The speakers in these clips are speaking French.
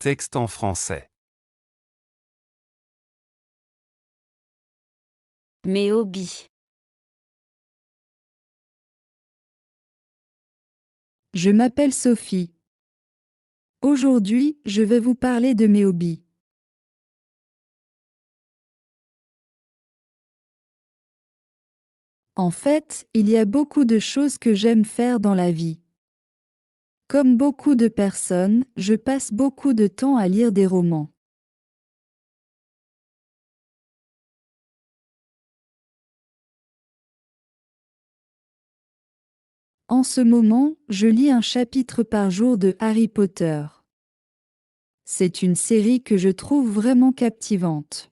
Texte en français. Mes hobbies. Je m'appelle Sophie. Aujourd'hui, je vais vous parler de mes hobbies. En fait, il y a beaucoup de choses que j'aime faire dans la vie. Comme beaucoup de personnes, je passe beaucoup de temps à lire des romans. En ce moment, je lis un chapitre par jour de Harry Potter. C'est une série que je trouve vraiment captivante.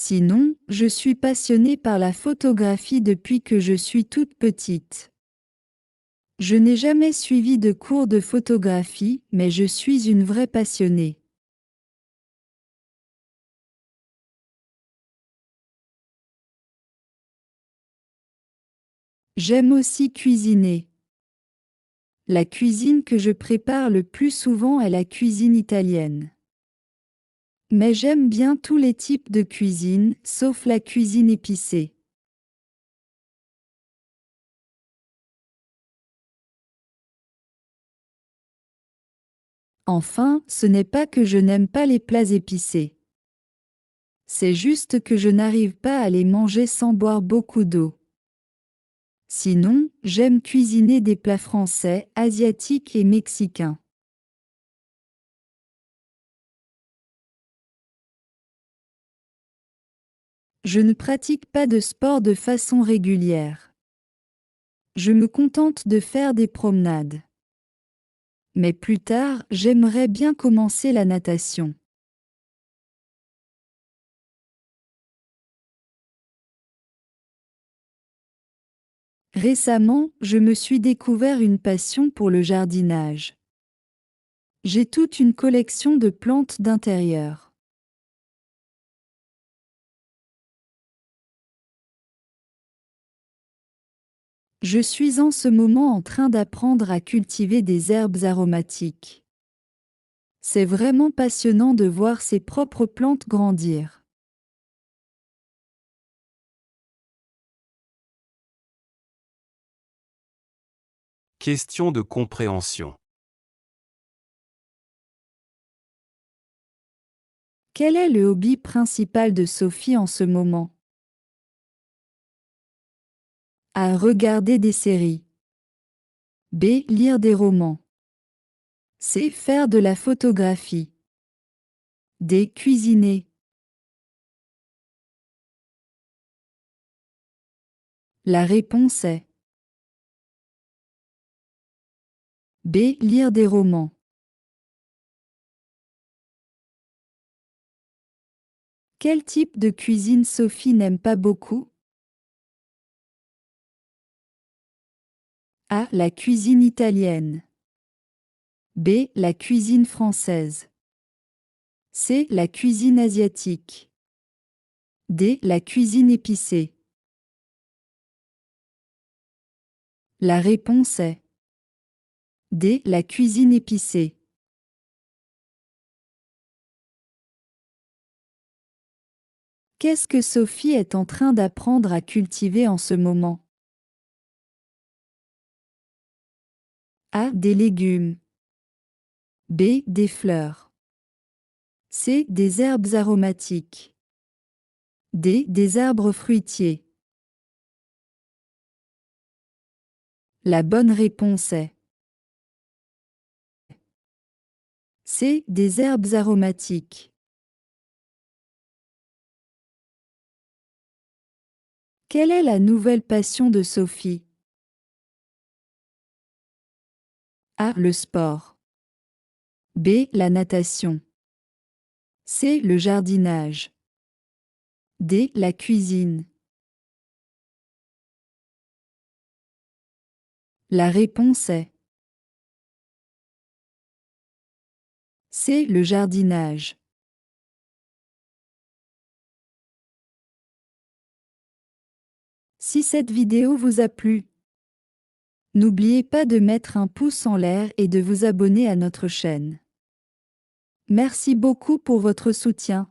Sinon, je suis passionnée par la photographie depuis que je suis toute petite. Je n'ai jamais suivi de cours de photographie, mais je suis une vraie passionnée. J'aime aussi cuisiner. La cuisine que je prépare le plus souvent est la cuisine italienne. Mais j'aime bien tous les types de cuisine, sauf la cuisine épicée. Enfin, ce n'est pas que je n'aime pas les plats épicés. C'est juste que je n'arrive pas à les manger sans boire beaucoup d'eau. Sinon, j'aime cuisiner des plats français, asiatiques et mexicains. Je ne pratique pas de sport de façon régulière. Je me contente de faire des promenades. Mais plus tard, j'aimerais bien commencer la natation. Récemment, je me suis découvert une passion pour le jardinage. J'ai toute une collection de plantes d'intérieur. Je suis en ce moment en train d'apprendre à cultiver des herbes aromatiques. C'est vraiment passionnant de voir ses propres plantes grandir. Question de compréhension. Quel est le hobby principal de Sophie en ce moment? A. Regarder des séries. B. Lire des romans. C. Faire de la photographie. D. Cuisiner. La réponse est B. Lire des romans. Quel type de cuisine Sophie n'aime pas beaucoup? A. La cuisine italienne. B. La cuisine française. C. La cuisine asiatique. D. La cuisine épicée. La réponse est D. La cuisine épicée. Qu'est-ce que Sophie est en train d'apprendre à cultiver en ce moment? A. Des légumes. B. Des fleurs. C. Des herbes aromatiques. D. Des arbres fruitiers. La bonne réponse est C. Des herbes aromatiques. Quelle est la nouvelle passion de Sophie? A. Le sport. B. La natation. C. Le jardinage. D. La cuisine. La réponse est C. Le jardinage. Si cette vidéo vous a plu, N'oubliez pas de mettre un pouce en l'air et de vous abonner à notre chaîne. Merci beaucoup pour votre soutien.